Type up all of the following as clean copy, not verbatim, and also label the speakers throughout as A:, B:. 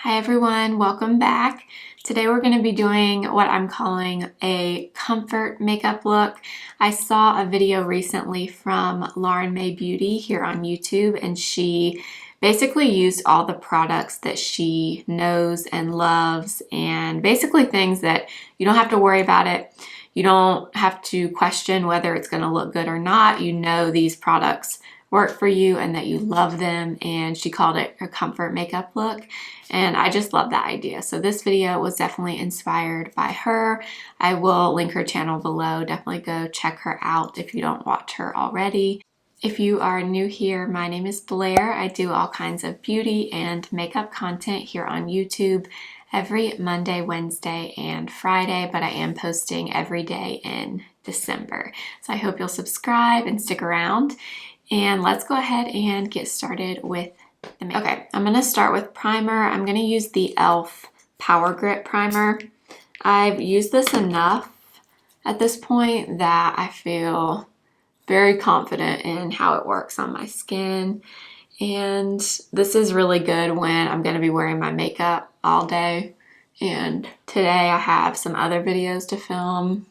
A: Hi everyone, welcome back. Today we're going to be doing what I'm calling a comfort makeup look. I saw a video recently from Lauren May Beauty here on YouTube, and she basically used all the products that she knows and loves, and basically things that you don't have to worry about it. You don't have to question whether it's going to look good or not. You know these products work for you and that you love them, and she called it her comfort makeup look, and I just love that idea. So this video was definitely inspired by her. I will link her channel below. Definitely go check her out if you don't watch her already. If you are new here, my name is Blair. I do all kinds of beauty and makeup content here on YouTube every Monday, Wednesday, and Friday, but I am posting every day in December. So I hope you'll subscribe and stick around. And let's go ahead and get started with the makeup. Okay, I'm going to start with primer. I'm going to use the e.l.f. Power Grip Primer. I've used this enough at this point that I feel very confident in how it works on my skin. And this is really good when I'm going to be wearing my makeup all day. And today I have some other videos to film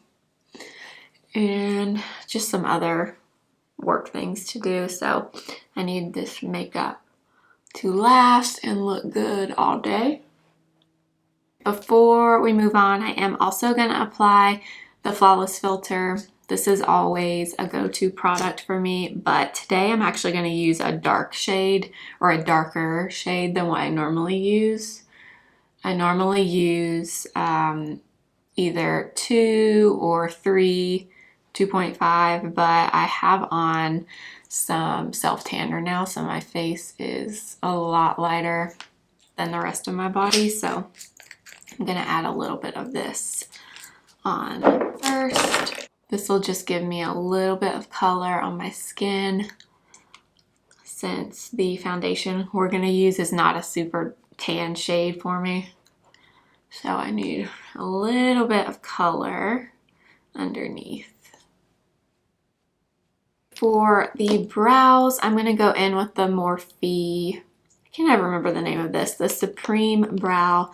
A: and just some other work things to do, so I need this makeup to last and look good all day. Before we move on, I am also going to apply the Flawless Filter. This is always a go-to product for me, but today I'm actually going to use a dark shade, or a darker shade than what I normally use. I normally use either 2 or 3, 2.5, but I have on some self-tanner now, so my face is a lot lighter than the rest of my body, so I'm gonna add a little bit of this on first. This will just give me a little bit of color on my skin, since the foundation we're gonna use is not a super tan shade for me. So I need a little bit of color underneath. For the brows, I'm going to go in with the Morphe, I can't ever remember the name of this, the Supreme Brow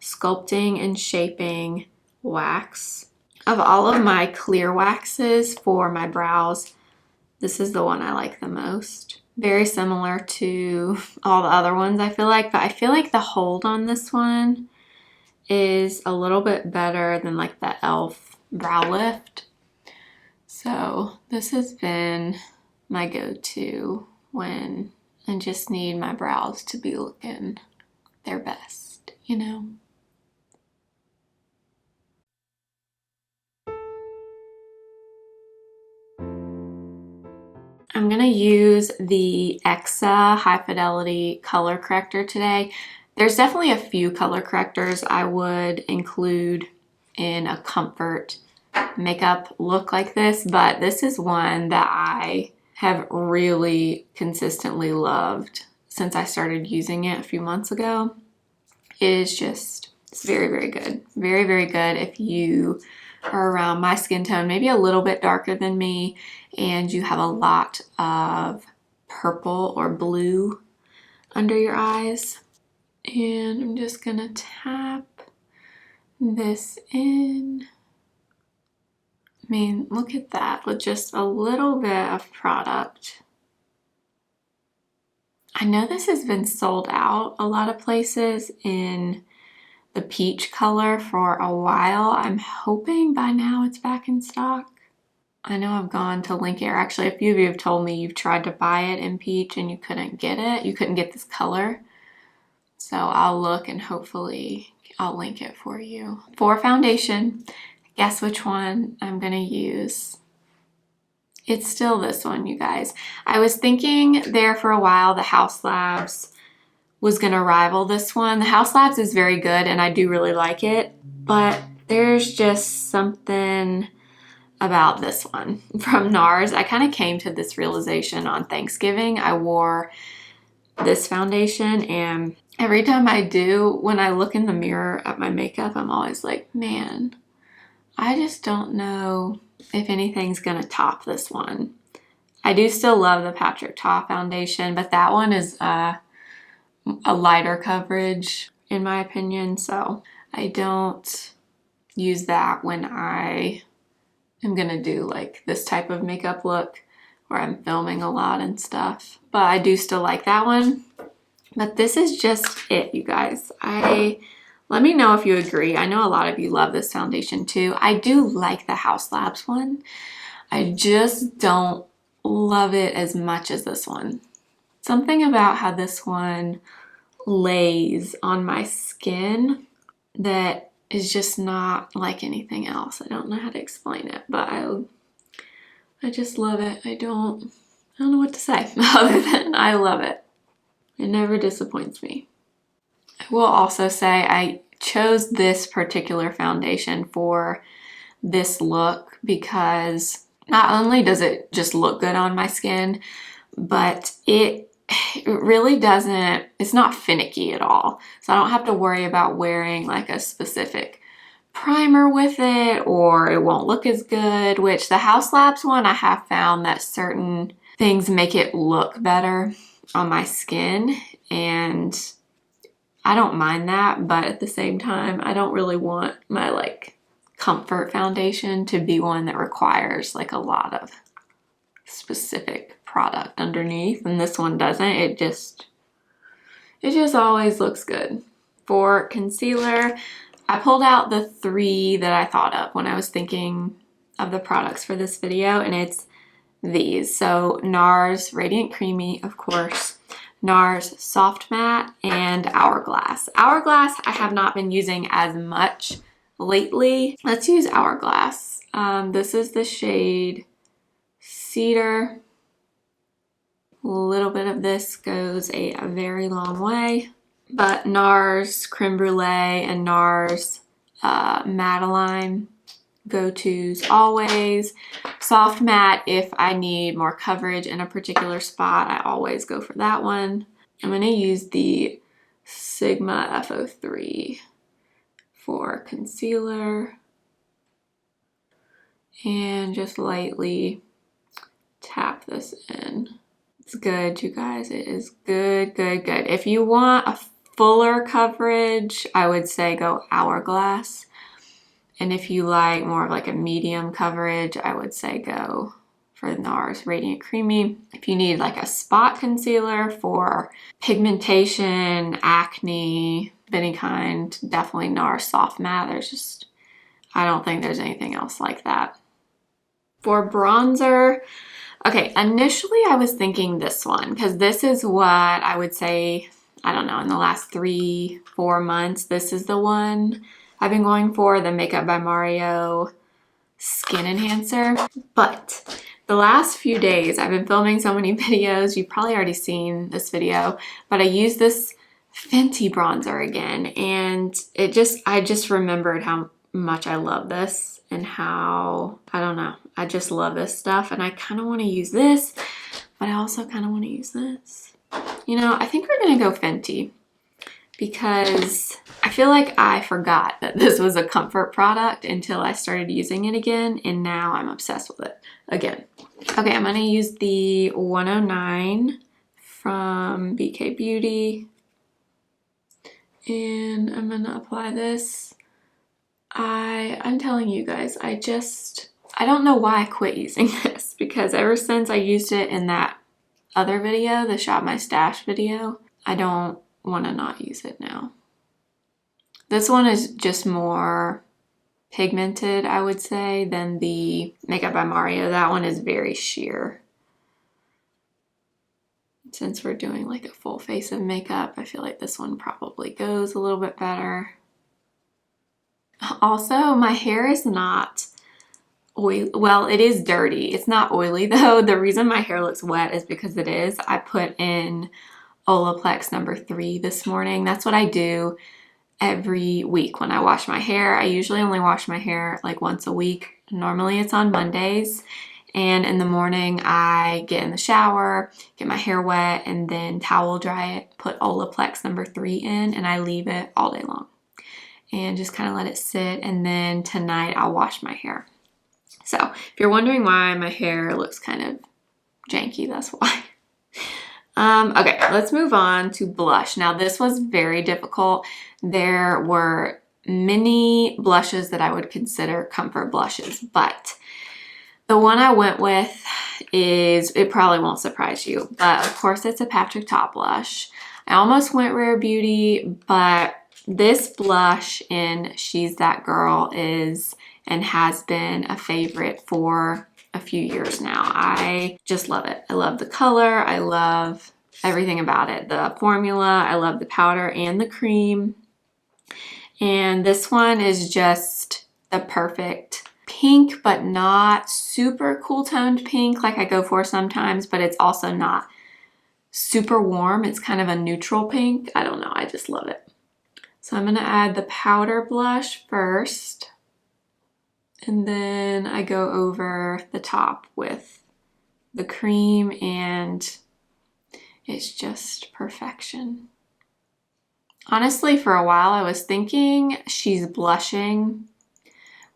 A: Sculpting and Shaping Wax. Of all of my clear waxes for my brows, this is the one I like the most. Very similar to all the other ones I feel like, but I feel like the hold on this one is a little bit better than like the e.l.f. Brow Lift. So this has been my go-to when I just need my brows to be looking their best, you know? I'm gonna use the Exa High Fidelity Color Corrector today. There's definitely a few color correctors I would include in a comfort makeup look like this, but this is one that I have really consistently loved since I started using it a few months ago. It is just, it's very, very good. Very, very good if you are around my skin tone, maybe a little bit darker than me, and you have a lot of purple or blue under your eyes. And I'm just gonna tap this in. I mean, look at that, with just a little bit of product. I know this has been sold out a lot of places in the peach color for a while. I'm hoping by now it's back in stock. I know I've gone to link it. Actually, a few of you have told me you've tried to buy it in peach and you couldn't get it. You couldn't get this color. So I'll look and hopefully I'll link it for you. For foundation, guess which one I'm gonna use? It's still this one, you guys. I was thinking there for a while the Haus Labs was gonna rival this one. The Haus Labs is very good and I do really like it, but there's just something about this one from NARS. I kind of came to this realization on Thanksgiving. I wore this foundation, and every time I do, when I look in the mirror at my makeup, I'm always like, man, I just don't know if anything's gonna top this one. I do still love the Patrick Ta foundation, but that one is a lighter coverage. in my opinion, so I don't use that when I am gonna do like this type of makeup look where I'm filming a lot and stuff. But I do still like that one. But this is just it, you guys. Let me know if you agree. I know a lot of you love this foundation too. I do like the Haus Labs one. I just don't love it as much as this one. Something about how this one lays on my skin that is just not like anything else. I don't know how to explain it, but I just love it. I don't know what to say other than I love it. It never disappoints me. I will also say I chose this particular foundation for this look because not only does it just look good on my skin, but it really doesn't, it's not finicky at all. So I don't have to worry about wearing like a specific primer with it, or it won't look as good, which the Haus Labs one, I have found that certain things make it look better on my skin, and I don't mind that, but at the same time, I don't really want my like comfort foundation to be one that requires like a lot of specific product underneath, and this one doesn't. It just always looks good. For concealer, I pulled out the 3 that I thought of when I was thinking of the products for this video, and it's these. So NARS Radiant Creamy, of course, NARS Soft Matte, and Hourglass. Hourglass I have not been using as much lately. Let's use Hourglass. This is the shade Cedar. A little bit of this goes a very long way, but NARS Creme Brulee and NARS Madeline go-tos always. Soft matte, if I need more coverage in a particular spot, I always go for that one. I'm going to use the Sigma F03 for concealer and just lightly tap this in. It's good, you guys. It is good, good, good. If you want a fuller coverage, I would say go Hourglass. And if you like more of like a medium coverage, I would say go for NARS Radiant Creamy. If you need like a spot concealer for pigmentation, acne, of any kind, definitely NARS Soft Matte. I don't think there's anything else like that. For bronzer, okay, initially I was thinking this one because this is what I would say, I don't know, in the last 3-4 months, this is the one I've been going for, the Makeup by Mario Skin Enhancer. But the last few days, I've been filming so many videos. You've probably already seen this video, but I used this Fenty bronzer again, and I just remembered how much I love this and how, I don't know, I just love this stuff, and I kind of want to use this, but I also kind of want to use this. You know, I think we're going to go Fenty because I feel like I forgot that this was a comfort product until I started using it again, and now I'm obsessed with it again. Okay, I'm going to use the 109 from BK Beauty, and I'm going to apply this. I'm telling you guys, I don't know why I quit using this, because ever since I used it in that other video, the Shop My Stash video, I don't want to not use it now. This one is just more pigmented, I would say, than the Makeup by Mario. That one is very sheer. Since we're doing like a full face of makeup, I feel like this one probably goes a little bit better. Also, my hair is not oily. Well, it is dirty. It's not oily though. The reason my hair looks wet is because it is. I put in Olaplex number 3 this morning. That's what I do every week when I wash my hair. I usually only wash my hair like once a week. Normally it's on Mondays. And in the morning I get in the shower, get my hair wet, and then towel dry it, put Olaplex number 3 in, and I leave it all day long. And just kind of let it sit, and then tonight I'll wash my hair. So if you're wondering why my hair looks kind of janky, that's why. Okay, let's move on to blush. Now this was very difficult. There were many blushes that I would consider comfort blushes, but the one I went with is, it probably won't surprise you, but of course it's a Patrick Ta blush. I almost went Rare Beauty, but this blush in She's That Girl is and has been a favorite for a few years now. I just love it. I love the color. I love everything about it. The formula, I love the powder and the cream. And this one is just the perfect pink, but not super cool toned pink like I go for sometimes, but it's also not super warm. It's kind of a neutral pink. I don't know. I just love it. So I'm going to add the powder blush first, and then I go over the top with the cream, and it's just perfection. Honestly, for a while I was thinking She's Blushing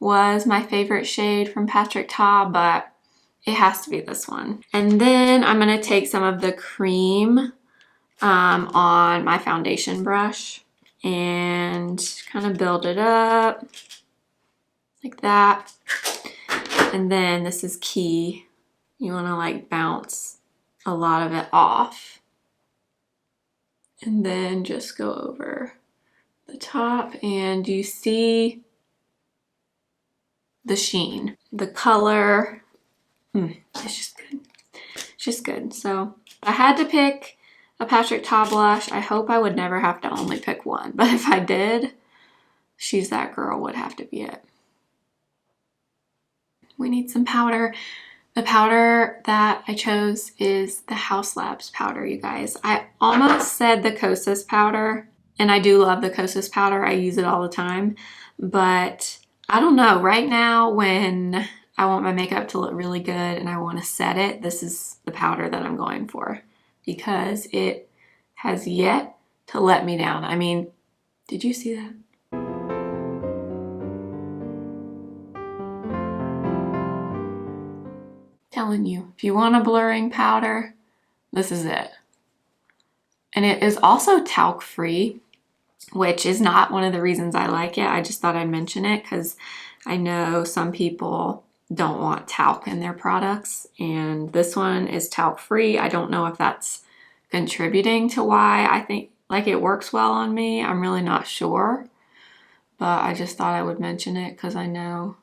A: was my favorite shade from Patrick Ta, but it has to be this one. And then I'm going to take some of the cream on my foundation brush and kind of build it up like that. And then this is key. You want to like bounce a lot of it off. And then just go over the top, and you see the sheen, the color. It's just good. It's just good. So I had to pick a Patrick Ta blush. I hope I would never have to only pick one, but if I did, She's That Girl would have to be it. We need some powder. The powder that I chose is the Haus Labs powder, you guys. I almost said the Kosas powder, and I do love the Kosas powder. I use it all the time, but I don't know. Right now, when I want my makeup to look really good and I want to set it, this is the powder that I'm going for because it has yet to let me down. I mean, did you see that? Telling you, if you want a blurring powder, this is it. And it is also talc free, which is not one of the reasons I like it. I just thought I'd mention it because I know some people don't want talc in their products, and this one is talc free. I don't know if that's contributing to why I think like it works well on me. I'm really not sure, but I just thought I would mention it because I know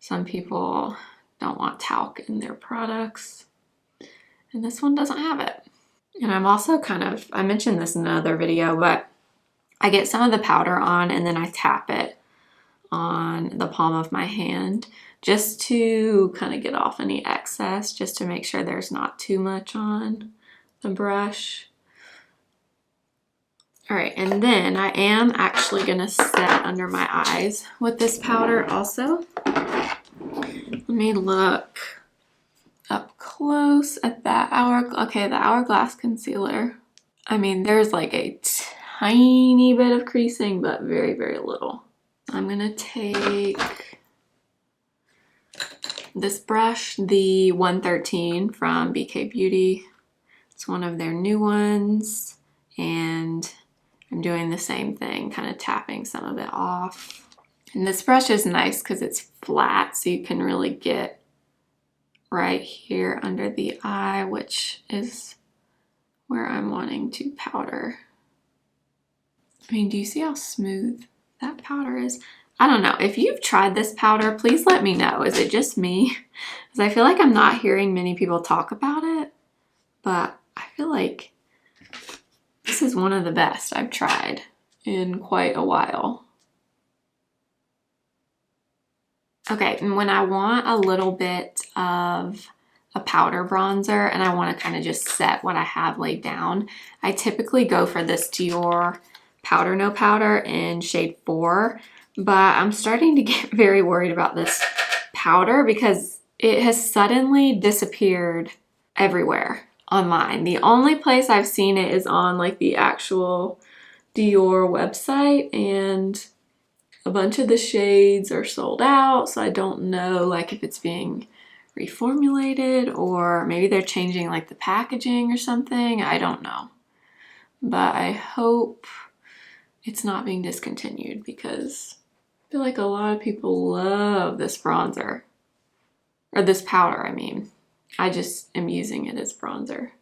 A: some people don't want talc in their products, and this one doesn't have it. And I'm also I mentioned this in another video, but I get some of the powder on and then I tap it on the palm of my hand just to kind of get off any excess, just to make sure there's not too much on the brush. All right, and then I am actually gonna set under my eyes with this powder also. Let me look up close at that the Hourglass concealer. I mean, there's like a tiny bit of creasing, but very, very little. I'm gonna take this brush, the 113 from BK Beauty. It's one of their new ones, and I'm doing the same thing, kind of tapping some of it off. And this brush is nice because it's flat, so you can really get right here under the eye, which is where I'm wanting to powder. I mean, do you see how smooth that powder is? I don't know. If you've tried this powder, please let me know. Is it just me? Because I feel like I'm not hearing many people talk about it, but I feel like this is one of the best I've tried in quite a while. Okay, and when I want a little bit of a powder bronzer and I want to kind of just set what I have laid down, I typically go for this Dior Powder-No-Powder in shade 4, but I'm starting to get very worried about this powder because it has suddenly disappeared everywhere online. The only place I've seen it is on like the actual Dior website, and a bunch of the shades are sold out, so I don't know like if it's being reformulated, or maybe they're changing like the packaging or something. I don't know. But I hope it's not being discontinued because I feel like a lot of people love this bronzer. Or this powder, I mean. I just am using it as bronzer.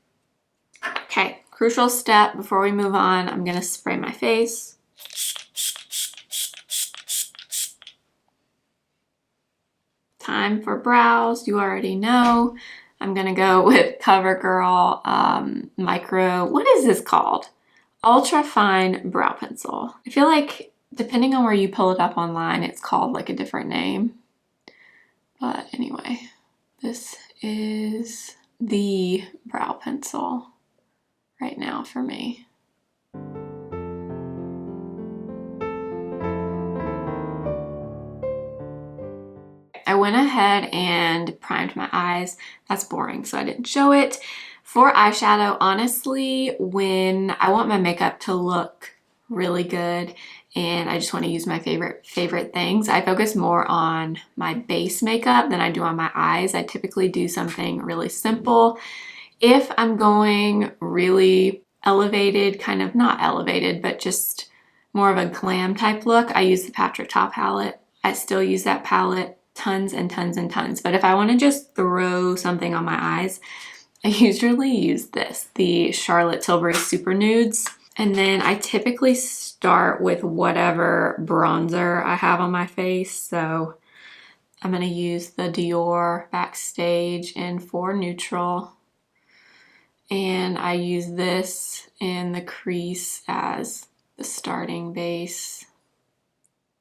A: Okay, crucial step before we move on. I'm gonna spray my face. Time for brows. You already know. I'm gonna go with CoverGirl Micro. What is this called? Ultra Fine Brow Pencil. I feel like depending on where you pull it up online, it's called like a different name. But anyway, this is the brow pencil right now for me. I went ahead and primed my eyes. That's boring, so I didn't show it. For eyeshadow, honestly, when I want my makeup to look really good and I just want to use my favorite things, I focus more on my base makeup than I do on my eyes. I typically do something really simple. If I'm going really elevated, kind of not elevated, but just more of a glam type look, I use the Patrick Ta palette. I still use that palette tons and tons and tons. But if I want to just throw something on my eyes, I usually use this, the Charlotte Tilbury Super Nudes. And then I typically start with whatever bronzer I have on my face. So I'm going to use the Dior Backstage in 4 Neutral. And I use this in the crease as the starting base.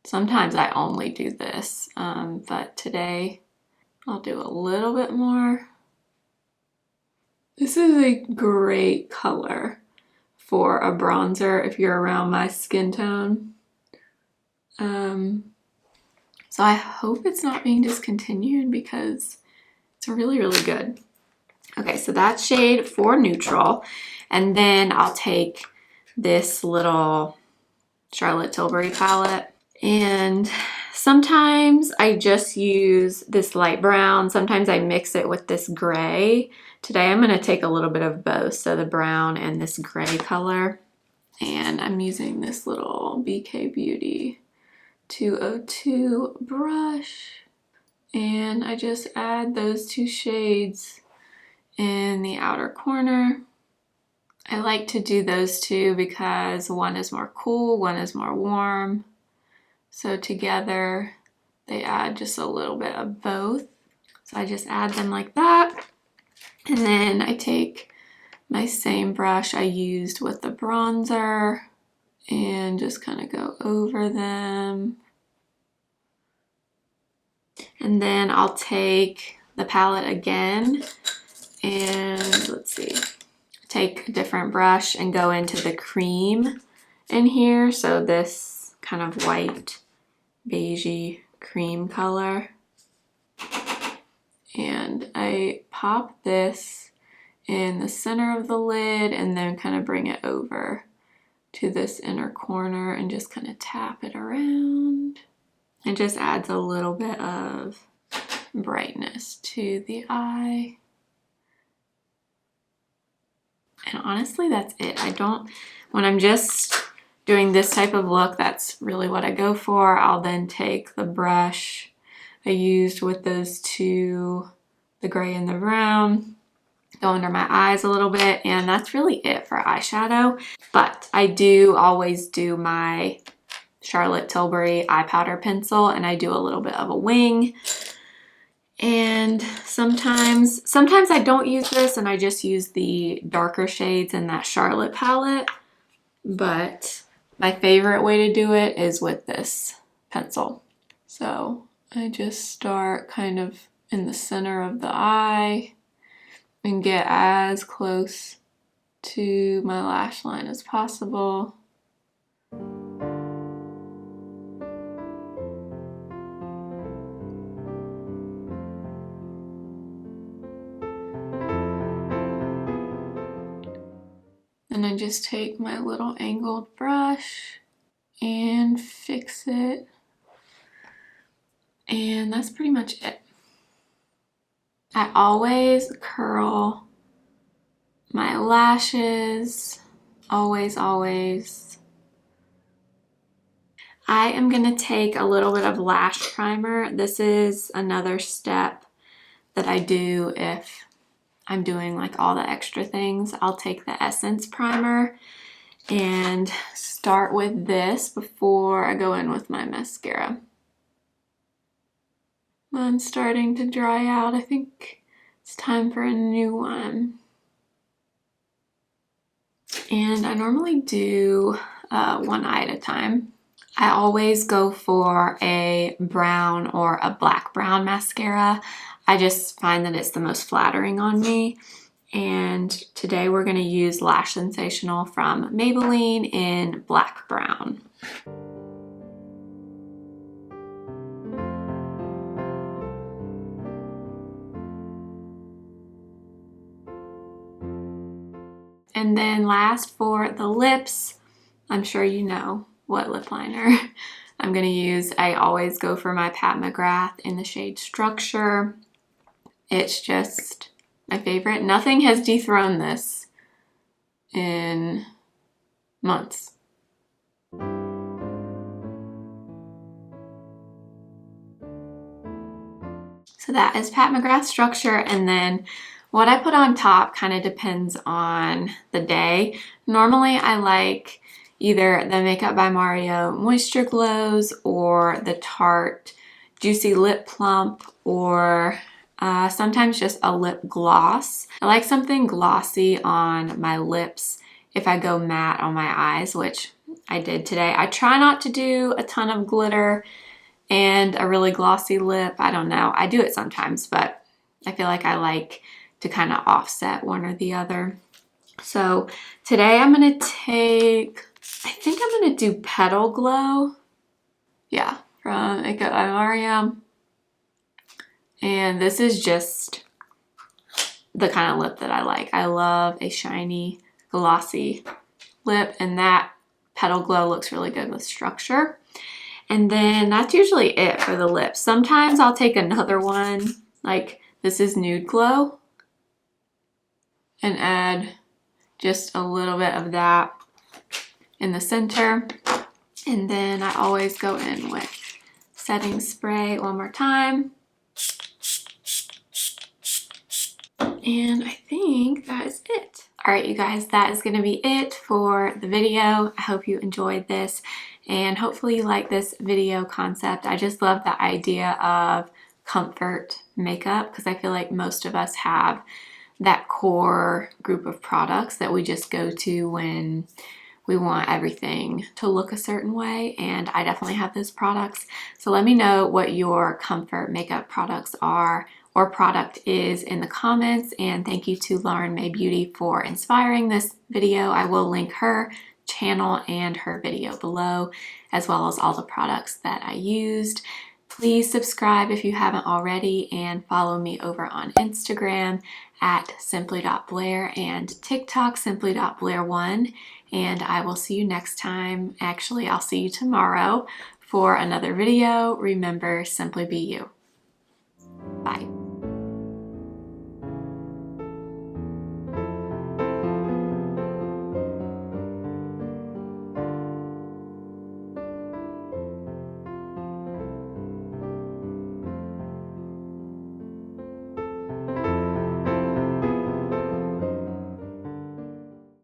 A: Sometimes I only do this, but today I'll do a little bit more. This is a great color for a bronzer if you're around my skin tone. So I hope it's not being discontinued because it's really, really good. Okay, so that's shade 4 Neutral. And then I'll take this little Charlotte Tilbury palette. And sometimes I just use this light brown. Sometimes I mix it with this gray. Today I'm going to take a little bit of both, so the brown and this gray color. And I'm using this little BK Beauty 202 brush. And I just add those 2 shades in the outer corner. I like to do those 2 because one is more cool, one is more warm. So together they add just a little bit of both. So I just add them like that. And then I take my same brush I used with the bronzer and just kind of go over them. And then I'll take the palette again and let's see, take a different brush and go into the cream in here. So this kind of white, beigey cream color. And I pop this in the center of the lid and then kind of bring it over to this inner corner and just kind of tap it around. It just adds a little bit of brightness to the eye. And honestly, that's it. When I'm just doing this type of look, that's really what I go for. I'll then take the brush I used with those 2, the gray and the brown, go under my eyes a little bit, and that's really it for eyeshadow. But I do always do my Charlotte Tilbury eye powder pencil, and I do a little bit of a wing. And sometimes I don't use this and I just use the darker shades in that Charlotte palette. But my favorite way to do it is with this pencil. So I just start kind of in the center of the eye and get as close to my lash line as possible. And I just take my little angled brush and fix it. And that's pretty much it. I always curl my lashes, always, always. I am gonna take a little bit of lash primer. This is another step that I do if I'm doing like all the extra things. I'll take the Essence primer and start with this before I go in with my mascara. Mine's starting to dry out. I think it's time for a new one. And I normally do one eye at a time. I always go for a brown or a black brown mascara. I just find that it's the most flattering on me. And today we're going to use Lash Sensational from Maybelline in black brown. And then last for the lips, I'm sure you know what lip liner I'm going to use. I always go for my Pat McGrath in the shade Structure. It's just my favorite. Nothing has dethroned this in months. So that is Pat McGrath Structure, and then what I put on top kind of depends on the day. Normally I like either the Makeup by Mario Moisture Glows or the Tarte Juicy Lip Plump, or sometimes just a lip gloss. I like something glossy on my lips if I go matte on my eyes, which I did today. I try not to do a ton of glitter and a really glossy lip. I don't know. I do it sometimes, but I feel like I like to kind of offset one or the other. So today I'm going to take, I think I'm going to do Petal Glow. Yeah, from Makeup by Mario. And this is just the kind of lip that I like. I love a shiny, glossy lip, and that Petal Glow looks really good with Structure. And then that's usually it for the lips. Sometimes I'll take another one, like this is Nude Glow, and add just a little bit of that in the center. And then I always go in with setting spray one more time. And I think that is it. All right, you guys, that is going to be it for the video. I hope you enjoyed this, and hopefully you like this video concept. I just love the idea of comfort makeup, because I feel like most of us have that core group of products that we just go to when we want everything to look a certain way, and I definitely have those products. So let me know what your comfort makeup products are or product is in the comments, and thank you to Lauren May Beauty for inspiring this video. I will link her channel and her video below, as well as all the products that I used. Please subscribe if you haven't already, and follow me over on Instagram at simply.blair and TikTok simply.blair1. And I will see you next time. Actually, I'll see you tomorrow for another video. Remember, simply be you. Bye.